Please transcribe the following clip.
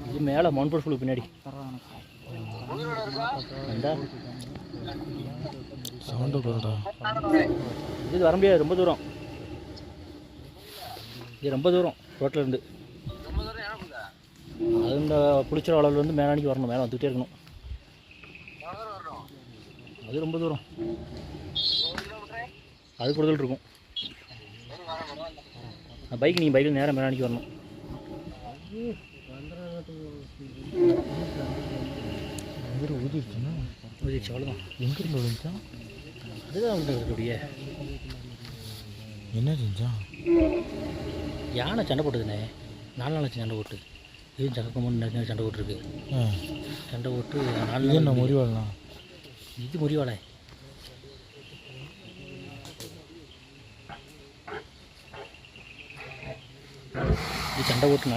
இது மேலே மண்புல் ஃபுல்லு பின்னாடி வந்தா சவுண்டு போடுறா. இது வர முடியாது, ரொம்ப தூரம். இது ரொம்ப தூரம் ரோட்டில் இருந்து. அது இந்த புளிச்ச அளவில் வந்து மேலானிக்கு வரணும், மேலே வந்துகிட்டே இருக்கணும். அது ரொம்ப தூரம், அது கூடுதல் இருக்கும். பைக் நீங்கள் பைக்கில் நேராக மேலானிக்கு வரணும். ஊதிடுச்சுன்னா ஊதிடுச்சு, அவ்வளோதான். எங்கேருந்து விழுந்துச்சா? அதுதான் வந்து இருக்கக்கூடிய என்ன செஞ்சான்? யானை சண்டை போட்டுதுண்ணே, 4 நாள் சண்டை போட்டு. இதுவும் சக்கக்கம்மன் நிறைய சண்டை போட்டுருக்கு. சண்டை போட்டு 4 நாள். என்ன முறிவாளலாம்? இது முறிவாளை. இது சண்டை போட்டு